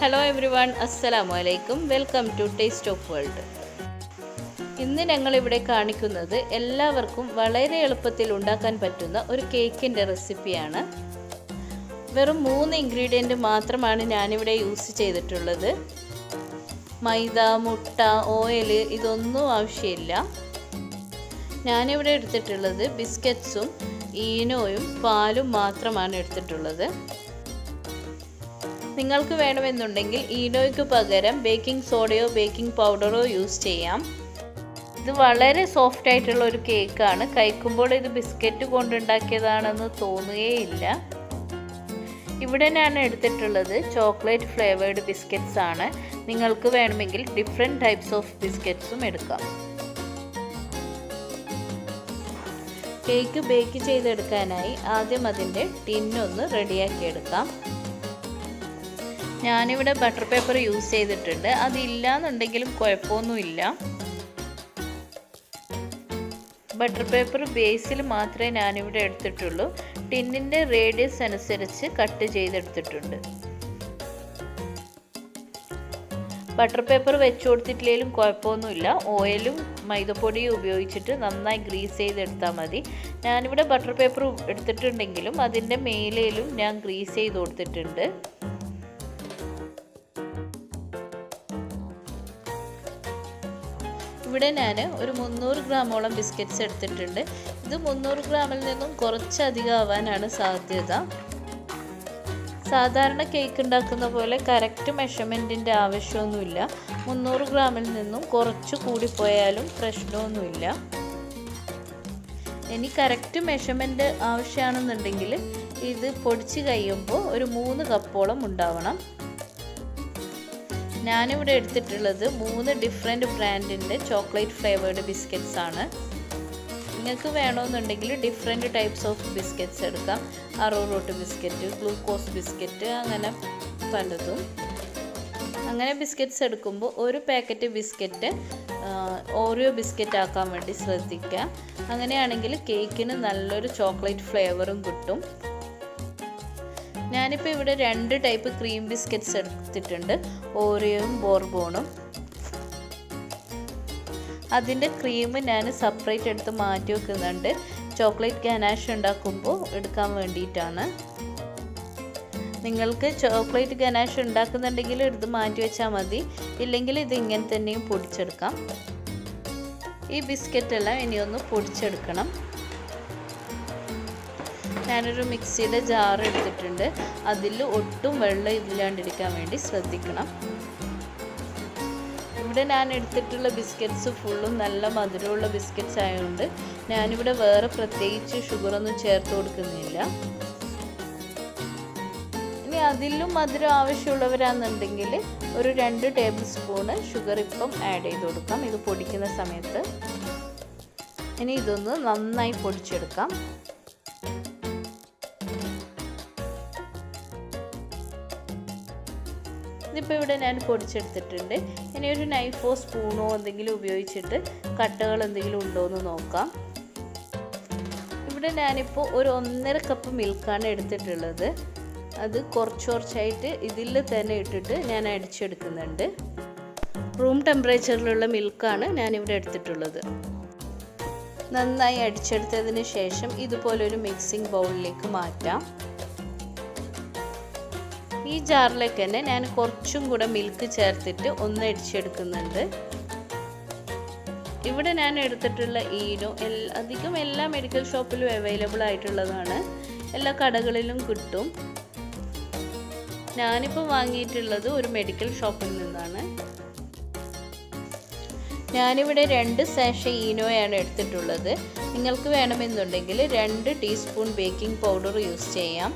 Hello everyone, അസ്സലാമു അലൈക്കും. Welcome to taste of world. ഇന്ന് ഞങ്ങളിവിടെ കാണിക്കുന്നത് എല്ലാവർക്കും വളരെ എളുപ്പത്തിൽ ഉണ്ടാക്കാൻ പറ്റുന്ന ഒരു കേക്കിൻ്റെ റെസിപ്പിയാണ്. വെറും 3 ഇൻഗ്രീഡിയൻറ്റ് മാത്രമാണ് ഞാനിവിടെ യൂസ് ചെയ്തിട്ടുള്ളത്. മൈദ, മുട്ട, ഓയിൽ ഇതൊന്നും ആവശ്യമില്ല. ഞാനിവിടെ എടുത്തിട്ടുള്ളത് ബിസ്ക്കറ്റ്സും ഈനോയും പാലും മാത്രമാണ് എടുത്തിട്ടുള്ളത്. നിങ്ങൾക്ക് വേണമെന്നുണ്ടെങ്കിൽ ഈനോയ്ക്ക് പകരം ബേക്കിംഗ് സോഡയോ ബേക്കിംഗ് പൗഡറോ യൂസ് ചെയ്യാം. ഇത് വളരെ സോഫ്റ്റ് ആയിട്ടുള്ള ഒരു കേക്കാണ്. കഴിക്കുമ്പോൾ ഇത് ബിസ്ക്കറ്റ് കൊണ്ടുണ്ടാക്കിയതാണെന്ന് തോന്നുകയില്ല. ഇവിടെ ഞാൻ എടുത്തിട്ടുള്ളത് ചോക്ലേറ്റ് ഫ്ലേവേർഡ് ബിസ്ക്കറ്റ്സ് ആണ്. നിങ്ങൾക്ക് വേണമെങ്കിൽ ഡിഫറെൻറ്റ് ടൈപ്സ് ഓഫ് ബിസ്ക്കറ്റ്സും എടുക്കാം. കേക്ക് ബേക്ക് ചെയ്തെടുക്കാനായി ആദ്യം അതിൻ്റെ ടിന്നൊന്ന് റെഡിയാക്കി എടുക്കാം. ഞാനിവിടെ ബട്ടർ പേപ്പർ യൂസ് ചെയ്തിട്ടുണ്ട്. അതില്ലാന്നുണ്ടെങ്കിലും കുഴപ്പമൊന്നുമില്ല. ബട്ടർ പേപ്പർ ബേസിൽ മാത്രമേ ഞാനിവിടെ എടുത്തിട്ടുള്ളൂ. ടിന്നിൻ്റെ റേഡിയസ് അനുസരിച്ച് കട്ട് ചെയ്തെടുത്തിട്ടുണ്ട്. ബട്ടർ പേപ്പർ വെച്ച് കൊടുത്തിട്ടില്ലെങ്കിലും കുഴപ്പമൊന്നുമില്ല. ഓയിലും മൈദപ്പൊടിയും ഉപയോഗിച്ചിട്ട് നന്നായി ഗ്രീസ് ചെയ്തെടുത്താൽ മതി. ഞാനിവിടെ ബട്ടർ പേപ്പർ എടുത്തിട്ടുണ്ടെങ്കിലും അതിൻ്റെ മേലേലും ഞാൻ ഗ്രീസ് ചെയ്ത് കൊടുത്തിട്ടുണ്ട്. ഇവിടെ ഞാൻ ഒരു 300 ഗ്രാമോളം ബിസ്ക്കറ്റ്സ് എടുത്തിട്ടുണ്ട്. ഇത് 300 ഗ്രാമിൽ നിന്നും കുറച്ചധികം ആവാനാണ് സാധ്യത. സാധാരണ കേക്ക് ഉണ്ടാക്കുന്ന പോലെ കറക്റ്റ് മെഷർമെൻറ്റിൻ്റെ ആവശ്യമൊന്നുമില്ല. 300 ഗ്രാമിൽ നിന്നും കുറച്ച് കൂടിപ്പോയാലും പ്രശ്നമൊന്നുമില്ല. ഇനി കറക്റ്റ് മെഷർമെൻറ്റ് ആവശ്യമാണെന്നുണ്ടെങ്കിൽ ഇത് പൊടിച്ച് കഴിയുമ്പോൾ ഒരു 3 കപ്പോളം ഉണ്ടാവണം. ഞാനിവിടെ എടുത്തിട്ടുള്ളത് 3 ഡിഫറെൻറ്റ് ബ്രാൻഡിൻ്റെ ചോക്ലേറ്റ് ഫ്ലേവേർഡ് ബിസ്ക്കറ്റ്സ് ആണ്. നിങ്ങൾക്ക് വേണമെന്നുണ്ടെങ്കിൽ ഡിഫറെൻറ്റ് ടൈപ്സ് ഓഫ് ബിസ്ക്കറ്റ്സ് എടുക്കാം. അറോറൂട്ട് ബിസ്ക്കറ്റ്, ഗ്ലൂക്കോസ് ബിസ്ക്കറ്റ്, അങ്ങനെ പലതും. അങ്ങനെ ബിസ്ക്കറ്റ്സ് എടുക്കുമ്പോൾ ഒരു പാക്കറ്റ് ബിസ്ക്കറ്റ് ഓറിയോ ബിസ്ക്കറ്റ് ആക്കാൻ വേണ്ടി ശ്രദ്ധിക്കുക. അങ്ങനെയാണെങ്കിൽ കേക്കിന് നല്ലൊരു ചോക്ലേറ്റ് ഫ്ലേവറും കിട്ടും. ഞാനിപ്പോൾ ഇവിടെ 2 ടൈപ്പ് ക്രീം ബിസ്ക്കറ്റ്സ് എടുത്തിട്ടുണ്ട്, ഓറിയോയും ബോർബോണും. അതിൻ്റെ ക്രീം ഞാൻ സെപ്പറേറ്റ് എടുത്ത് മാറ്റി വെക്കുന്നുണ്ട്. ചോക്ലേറ്റ് ഗനാഷ് ഉണ്ടാക്കുമ്പോൾ എടുക്കാൻ വേണ്ടിയിട്ടാണ്. നിങ്ങൾക്ക് ചോക്ലേറ്റ് ഗനാഷ് ഉണ്ടാക്കുന്നുണ്ടെങ്കിൽ എടുത്ത് മാറ്റി വെച്ചാൽ മതി. ഇല്ലെങ്കിൽ ഇത് ഇങ്ങനെ തന്നെയും പൊടിച്ചെടുക്കാം. ഈ ബിസ്ക്കറ്റെല്ലാം ഇനിയൊന്ന് പൊടിച്ചെടുക്കണം. ഞാനൊരു മിക്സിയുടെ ജാർ എടുത്തിട്ടുണ്ട്. അതിൽ ഒട്ടും വെള്ളം ഇല്ലാണ്ടിരിക്കാൻ വേണ്ടി ശ്രദ്ധിക്കണം. ഇവിടെ ഞാൻ എടുത്തിട്ടുള്ള ബിസ്ക്കറ്റ്സ് ഫുള്ളും നല്ല മധുരമുള്ള ബിസ്ക്കറ്റ്സ് ആയതുകൊണ്ട് ഞാനിവിടെ വേറെ പ്രത്യേകിച്ച് ഷുഗറൊന്നും ചേർത്ത് കൊടുക്കുന്നില്ല. ഇനി അതിലും മധുരം ആവശ്യമുള്ളവരാണെന്നുണ്ടെങ്കിൽ ഒരു 2 ടേബിൾ സ്പൂണ് ഷുഗർ ഇപ്പം ആഡ് ചെയ്ത് കൊടുക്കാം ഇത് പൊടിക്കുന്ന സമയത്ത്. ഇനി ഇതൊന്ന് നന്നായി പൊടിച്ചെടുക്കാം. ഇതിപ്പോൾ ഇവിടെ ഞാൻ പൊടിച്ചെടുത്തിട്ടുണ്ട്. ഇനി ഒരു നൈഫോ സ്പൂണോ എന്തെങ്കിലും ഉപയോഗിച്ചിട്ട് കട്ടകൾ എന്തെങ്കിലും ഉണ്ടോ എന്ന് നോക്കാം. ഇവിടെ ഞാനിപ്പോൾ ഒരു 1.5 കപ്പ് മിൽക്കാണ് എടുത്തിട്ടുള്ളത്. അത് കുറച്ചായിട്ട് ഇതിൽ തന്നെ ഇട്ടിട്ട് ഞാൻ അടിച്ചെടുക്കുന്നുണ്ട്. റൂം ടെമ്പറേച്ചറിലുള്ള മിൽക്കാണ് ഞാനിവിടെ എടുത്തിട്ടുള്ളത്. നന്നായി അടിച്ചെടുത്തതിന് ശേഷം ഇതുപോലൊരു മിക്സിംഗ് ബൗളിലേക്ക് മാറ്റാം. ഈ ജാറിലേക്ക് തന്നെ ഞാൻ കുറച്ചും കൂടെ മിൽക്ക് ചേർത്തിട്ട് ഒന്ന് അടിച്ചെടുക്കുന്നുണ്ട്. ഇവിടെ ഞാൻ എടുത്തിട്ടുള്ള ഈനോ അധികം എല്ലാ മെഡിക്കൽ ഷോപ്പിലും അവൈലബിൾ ആയിട്ടുള്ളതാണ്. എല്ലാ കടകളിലും കിട്ടും. ഞാനിപ്പോൾ വാങ്ങിയിട്ടുള്ളത് ഒരു മെഡിക്കൽ ഷോപ്പിൽ നിന്നാണ്. ഞാനിവിടെ 2 സാഷെ ഈനോയാണ് എടുത്തിട്ടുള്ളത്. നിങ്ങൾക്ക് വേണമെന്നുണ്ടെങ്കിൽ 2 ടീസ്പൂൺ ബേക്കിംഗ് പൗഡർ യൂസ് ചെയ്യാം.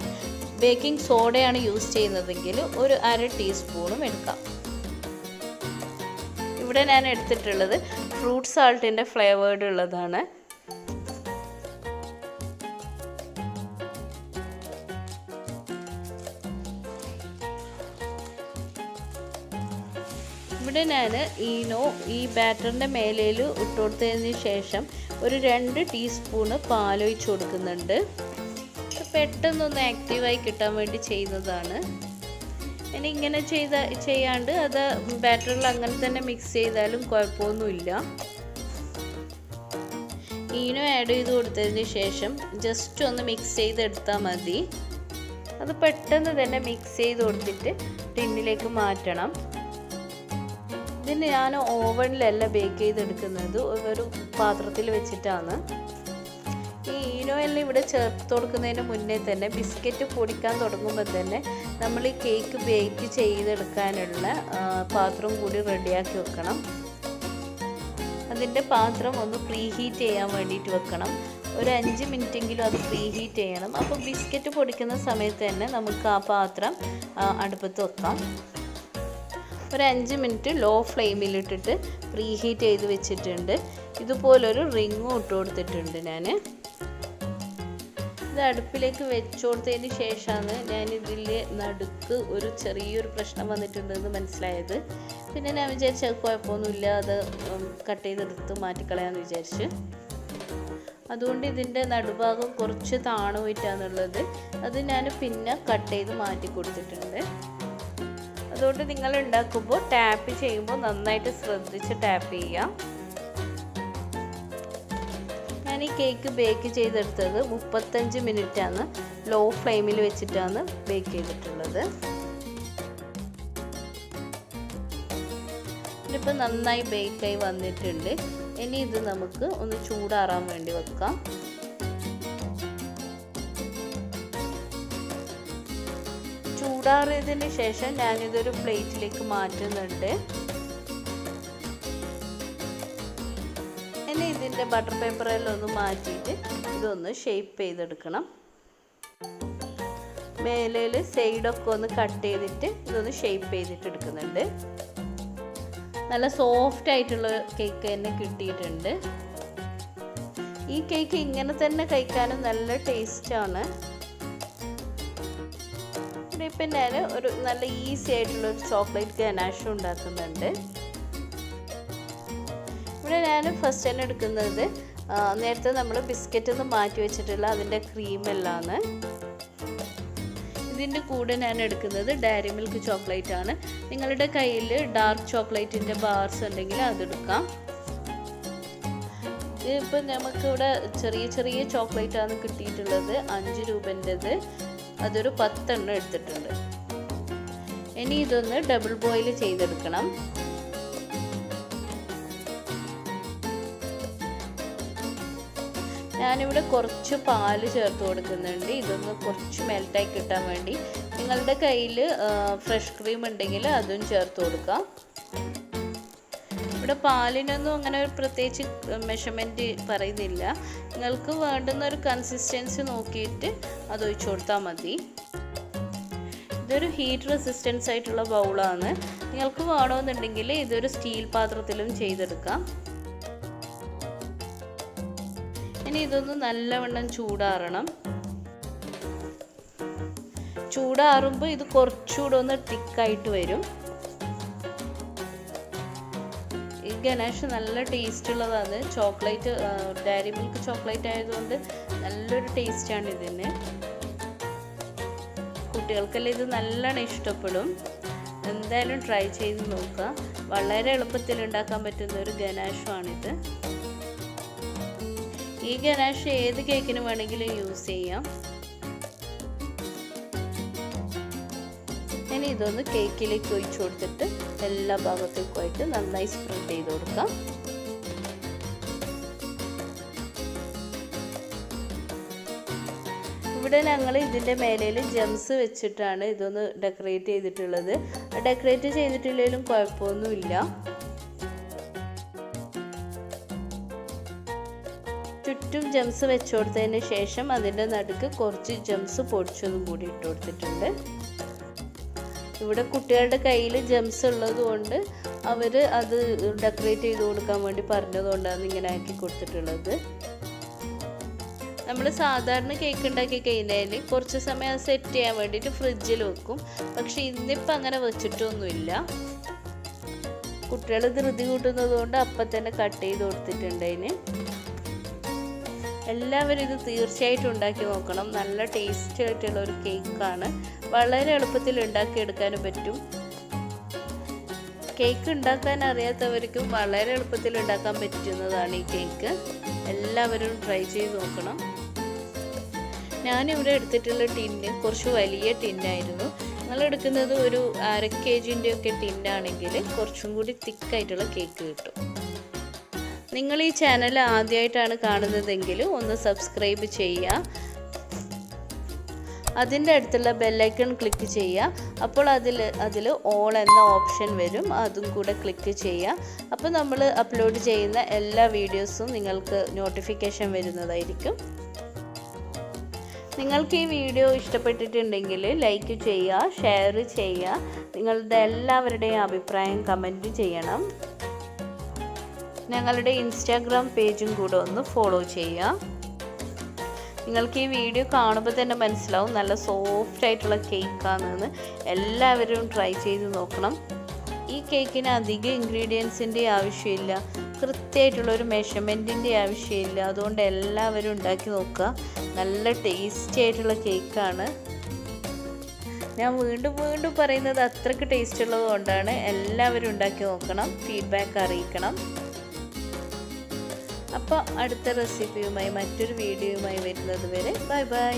ബേക്കിംഗ് സോഡയാണ് യൂസ് ചെയ്യുന്നതെങ്കിൽ ഒരു 1/2 ടീസ്പൂണും എടുക്കാം. ഇവിടെ ഞാൻ എടുത്തിട്ടുള്ളത് ഫ്രൂട്ട് സാൾട്ടിൻ്റെ ഫ്ലേവേർഡ് ഉള്ളതാണ്. ഇവിടെ ഞാൻ ഈനോ ഈ ബാറ്ററിൻ്റെ മേലേൽ ഇട്ട് കൊടുത്തതിന് ശേഷം ഒരു 2 ടീസ്പൂണ് പാലൊഴിച്ച് കൊടുക്കുന്നുണ്ട്. പെട്ടെന്നൊന്ന് ആക്റ്റീവായി കിട്ടാൻ വേണ്ടി ചെയ്യുന്നതാണ്. ഇനി ഇങ്ങനെ ചെയ്യാണ്ട് അത് ബാറ്ററിൽ അങ്ങനെ തന്നെ മിക്സ് ചെയ്താലും കുഴപ്പമൊന്നുമില്ല. ഈനോ ആഡ് ചെയ്ത് കൊടുത്തതിന് ശേഷം ജസ്റ്റ് ഒന്ന് മിക്സ് ചെയ്തെടുത്താൽ മതി. അത് പെട്ടെന്ന് തന്നെ മിക്സ് ചെയ്ത് കൊടുത്തിട്ട് ടിന്നിലേക്ക് മാറ്റണം. ഇതിന് ഞാൻ ഓവനിലല്ല ബേക്ക് ചെയ്തെടുക്കുന്നത്, ഒരു പാത്രത്തിൽ വെച്ചിട്ടാണ്. ഈ ഈനോ എല്ലാം ഇവിടെ ചേർത്ത് കൊടുക്കുന്നതിന് മുന്നേ തന്നെ ബിസ്ക്കറ്റ് പൊടിക്കാൻ തുടങ്ങുമ്പോൾ തന്നെ നമ്മൾ ഈ കേക്ക് ബേക്ക് ചെയ്തെടുക്കാനുള്ള പാത്രം കൂടി റെഡിയാക്കി വെക്കണം. അതിൻ്റെ പാത്രം ഒന്ന് പ്രീ ഹീറ്റ് ചെയ്യാൻ വേണ്ടിയിട്ട് വെക്കണം. ഒരു 5 മിനിറ്റെങ്കിലും അത് പ്രീ ഹീറ്റ് ചെയ്യണം. അപ്പോൾ ബിസ്ക്കറ്റ് പൊടിക്കുന്ന സമയത്ത് തന്നെ നമുക്ക് ആ പാത്രം അടുപ്പത്ത് വെക്കാം. ഒരു 5 മിനിറ്റ് ലോ ഫ്ലെയിമിലിട്ടിട്ട് പ്രീ ഹീറ്റ് ചെയ്ത് വെച്ചിട്ടുണ്ട്. ഇതുപോലൊരു റിങ്ങും ഇട്ട് കൊടുത്തിട്ടുണ്ട് ഞാൻ. ഇത് അടുപ്പിലേക്ക് വെച്ച് കൊടുത്തതിന് ശേഷമാണ് ഞാനിതിൽ നടുക്ക് ഒരു ചെറിയൊരു പ്രശ്നം വന്നിട്ടുണ്ടെന്ന് മനസ്സിലായത്. പിന്നെ ഞാൻ വിചാരിച്ചു അത് കുഴപ്പമൊന്നുമില്ല, അത് കട്ട് ചെയ്തെടുത്ത് മാറ്റിക്കളയാമെന്ന് വിചാരിച്ച്. അതുകൊണ്ട് ഇതിൻ്റെ നടുഭാഗം കുറച്ച് താണു പോയിട്ടാണുള്ളത്. അത് ഞാൻ പിന്നെ കട്ട് ചെയ്ത് മാറ്റി കൊടുത്തിട്ടുണ്ട്. അതുകൊണ്ട് നിങ്ങൾ ഉണ്ടാക്കുമ്പോൾ ടാപ്പ് ചെയ്യുമ്പോൾ നന്നായിട്ട് ശ്രദ്ധിച്ച് ടാപ്പ് ചെയ്യാം. ഞാൻ ഈ കേക്ക് ബേക്ക് ചെയ്തെടുത്തത് 35 മിനിറ്റാണ്. ലോ ഫ്ലെയിമിൽ വെച്ചിട്ടാണ് ബേക്ക് ചെയ്തിട്ടുള്ളത്. ഇതിപ്പോൾ നന്നായി ബേക്കായി വന്നിട്ടുണ്ട്. ഇനി ഇത് നമുക്ക് ഒന്ന് ചൂടാറാൻ വേണ്ടി വെക്കാം. ചൂടാറിയതിന് ശേഷം ഞാനിതൊരു പ്ലേറ്റിലേക്ക് മാറ്റുന്നുണ്ട്. ഇനി ഇതിൻ്റെ ബട്ടർ പേപ്പറെല്ലാം ഒന്ന് മാറ്റിയിട്ട് ഇതൊന്ന് ഷേപ്പ് ചെയ്തെടുക്കണം. മേലയിൽ സൈഡൊക്കെ ഒന്ന് കട്ട് ചെയ്തിട്ട് ഇതൊന്ന് ഷേപ്പ് ചെയ്തിട്ട് എടുക്കുന്നുണ്ട്. നല്ല സോഫ്റ്റ് ആയിട്ടുള്ള കേക്ക് തന്നെ കിട്ടിയിട്ടുണ്ട്. ഈ കേക്ക് ഇങ്ങനെ തന്നെ കഴിക്കാനും നല്ല ടേസ്റ്റാണ്. ഇപ്പം ഞാൻ ഒരു നല്ല ഈസി ആയിട്ടുള്ളൊരു ചോക്ലേറ്റ് ഗനാഷും ഉണ്ടാക്കുന്നുണ്ട്. ഇവിടെ ഞാൻ ഫസ്റ്റ് തന്നെ എടുക്കുന്നത് നേരത്തെ നമ്മൾ ബിസ്ക്കറ്റ് ഒന്ന് മാറ്റി വെച്ചിട്ടുള്ള അതിൻ്റെ ക്രീമെല്ലാം. ഇതിൻ്റെ കൂടെ ഞാൻ എടുക്കുന്നത് ഡയറി മിൽക്ക് ചോക്ലേറ്റ് ആണ്. നിങ്ങളുടെ കയ്യിൽ ഡാർക്ക് ചോക്ലേറ്റിൻ്റെ ബാർസ് ഉണ്ടെങ്കിൽ അതെടുക്കാം. ഇപ്പം നമുക്കിവിടെ ചെറിയ ചെറിയ ചോക്ലേറ്റാണ് കിട്ടിയിട്ടുള്ളത്. 5 രൂപൻ്റെത്, അതൊരു 10 എണ്ണം എടുത്തിട്ടുണ്ട്. ഇനി ഇതൊന്ന് ഡബിൾ ബോയിൽ ചെയ്തെടുക്കണം. ഞാനിവിടെ കുറച്ച് പാല് ചേർത്ത് കൊടുക്കുന്നുണ്ട്. ഇതൊന്ന് കുറച്ച് മെൽറ്റായി കിട്ടാൻ വേണ്ടി. നിങ്ങളുടെ കയ്യിൽ ഫ്രഷ് ക്രീം ഉണ്ടെങ്കിൽ അതും ചേർത്ത് കൊടുക്കാം. ഇവിടെ പാലിനൊന്നും അങ്ങനെ ഒരു പ്രത്യേകിച്ച് മെഷർമെൻറ്റ് പറയുന്നില്ല. നിങ്ങൾക്ക് വേണ്ടുന്ന ഒരു കൺസിസ്റ്റൻസി നോക്കിയിട്ട് അത് ഒഴിച്ചു കൊടുത്താൽ മതി. ഇതൊരു ഹീറ്റ് റെസിസ്റ്റൻസ് ആയിട്ടുള്ള ബൗളാണ്. നിങ്ങൾക്ക് വേണമെന്നുണ്ടെങ്കിൽ ഇതൊരു സ്റ്റീൽ പാത്രത്തിലും ചെയ്തെടുക്കാം. ഇനി ഇതൊന്ന് നല്ലവണ്ണം ചൂടാറണം. ചൂടാറുമ്പോൾ ഇത് കുറച്ചുകൂടെ ഒന്ന് തിക്കായിട്ട് വരും. ഈ ഗനാഷ് നല്ല ടേസ്റ്റ് ഉള്ളതാണ്. ചോക്ലേറ്റ് ഡയറി മിൽക്ക് ചോക്ലേറ്റ് ആയതുകൊണ്ട് നല്ലൊരു ടേസ്റ്റാണ് ഇതിന്. കുട്ടികൾക്കെല്ലാം ഇത് നല്ലോണം ഇഷ്ടപ്പെടും. എന്തായാലും ട്രൈ ചെയ്ത് നോക്കുക. വളരെ എളുപ്പത്തിൽ ഉണ്ടാക്കാൻ പറ്റുന്ന ഒരു ഗനാഷുമാണിത്. ഈ ഗനാഷ് ഏത് കേക്കിന് വേണമെങ്കിലും യൂസ് ചെയ്യാം. ഇനി ഇതൊന്ന് കേക്കിലേക്ക് ഒഴിച്ചു കൊടുത്തിട്ട് എല്ലാ ഭാഗത്തേക്കുമായിട്ട് നന്നായി സ്പ്രെഡ് ചെയ്ത് കൊടുക്കാം. ഇവിടെ ഞങ്ങൾ ഇതിൻ്റെ മേലയിൽ ജംസ് വെച്ചിട്ടാണ് ഇതൊന്ന് ഡെക്കറേറ്റ് ചെയ്തിട്ടുള്ളത്. ഡെക്കറേറ്റ് ചെയ്തിട്ടില്ലെങ്കിലും കുഴപ്പമൊന്നുമില്ല. ചുറ്റും ജംസ് വെച്ച് കൊടുത്തതിന് ശേഷം അതിൻ്റെ നടുക്ക് കുറച്ച് ജംസ് പൊടിച്ചതും കൂടി ഇട്ട് കൊടുത്തിട്ടുണ്ട്. ഇവിടെ കുട്ടികളുടെ കയ്യിൽ ജംസ് ഉള്ളത് കൊണ്ട് അവർ അത് ഡെക്കറേറ്റ് ചെയ്ത് കൊടുക്കാൻ വേണ്ടി പറഞ്ഞതുകൊണ്ടാണ് ഇങ്ങനെ ആക്കി കൊടുത്തിട്ടുള്ളത്. നമ്മൾ സാധാരണ കേക്ക് ഉണ്ടാക്കി കഴിഞ്ഞാൽ കുറച്ച് സമയം അത് സെറ്റ് ചെയ്യാൻ വേണ്ടിയിട്ട് ഫ്രിഡ്ജിൽ വെക്കും. പക്ഷെ ഇന്നിപ്പോൾ അങ്ങനെ വെച്ചിട്ടൊന്നുമില്ല. കുട്ടികൾ ധൃതി കൂട്ടുന്നത് കൊണ്ട് അപ്പം തന്നെ കട്ട് ചെയ്ത് കൊടുത്തിട്ടുണ്ട്. അതിന് എല്ലാവരും ഇത് തീർച്ചയായിട്ടും ഉണ്ടാക്കി നോക്കണം. നല്ല ടേസ്റ്റി ആയിട്ടുള്ള ഒരു കേക്കാണ്. വളരെ എളുപ്പത്തിൽ ഉണ്ടാക്കിയെടുക്കാനും പറ്റും. കേക്ക് ഉണ്ടാക്കാൻ അറിയാത്തവർക്കും വളരെ എളുപ്പത്തിൽ ഉണ്ടാക്കാൻ പറ്റുന്നതാണ് ഈ കേക്ക്. എല്ലാവരും ട്രൈ ചെയ്ത് നോക്കണം. ഞാനിവിടെ എടുത്തിട്ടുള്ള ടിന്ന് കുറച്ച് വലിയ ടിന്നായിരുന്നു. നിങ്ങൾ എടുക്കുന്നത് ഒരു 1/2 kg ഒക്കെ ടിന്നാണെങ്കിൽ കുറച്ചും കൂടി തിക്കായിട്ടുള്ള കേക്ക് കിട്ടും. നിങ്ങൾ ഈ ചാനൽ ആദ്യമായിട്ടാണ് കാണുന്നതെങ്കിൽ ഒന്ന് സബ്സ്ക്രൈബ് ചെയ്യുക. അതിൻ്റെ അടുത്തുള്ള ബെല്ലൈക്കൺ ക്ലിക്ക് ചെയ്യുക. അപ്പോൾ അതിൽ ഓൾ എന്ന ഓപ്ഷൻ വരും, അതും കൂടെ ക്ലിക്ക് ചെയ്യുക. അപ്പോൾ നമ്മൾ അപ്ലോഡ് ചെയ്യുന്ന എല്ലാ വീഡിയോസും നിങ്ങൾക്ക് നോട്ടിഫിക്കേഷൻ വരുന്നതായിരിക്കും. നിങ്ങൾക്ക് ഈ വീഡിയോ ഇഷ്ടപ്പെട്ടിട്ടുണ്ടെങ്കിൽ ലൈക്ക് ചെയ്യുക, ഷെയർ ചെയ്യുക. നിങ്ങളുടെ എല്ലാവരുടെയും അഭിപ്രായം കമൻറ്റ് ചെയ്യണം. ഞങ്ങളുടെ ഇൻസ്റ്റാഗ്രാം പേജും കൂടെ ഒന്ന് ഫോളോ ചെയ്യുക. നിങ്ങൾക്ക് ഈ വീഡിയോ കാണുമ്പോൾ തന്നെ മനസ്സിലാവും നല്ല സോഫ്റ്റ് ആയിട്ടുള്ള കേക്കാണെന്ന്. എല്ലാവരും ട്രൈ ചെയ്ത് നോക്കണം. ഈ കേക്കിന് അധികം ഇൻഗ്രീഡിയൻസിൻ്റെ ആവശ്യമില്ല, കൃത്യമായിട്ടുള്ളൊരു മെഷർമെൻറ്റിൻ്റെ ആവശ്യമില്ല. അതുകൊണ്ട് എല്ലാവരും ഉണ്ടാക്കി നോക്കുക. നല്ല ടേസ്റ്റി ആയിട്ടുള്ള കേക്കാണ്. ഞാൻ വീണ്ടും വീണ്ടും പറയുന്നത് അത്രയ്ക്ക് ടേസ്റ്റ് ഉള്ളത് കൊണ്ടാണ്. എല്ലാവരും ഉണ്ടാക്കി നോക്കണം, ഫീഡ്ബാക്ക് അറിയിക്കണം. അപ്പോൾ അടുത്ത റെസിപ്പിയുമായി മറ്റൊരു വീഡിയോയുമായി വരുന്നത് വരെ ബൈ ബൈ.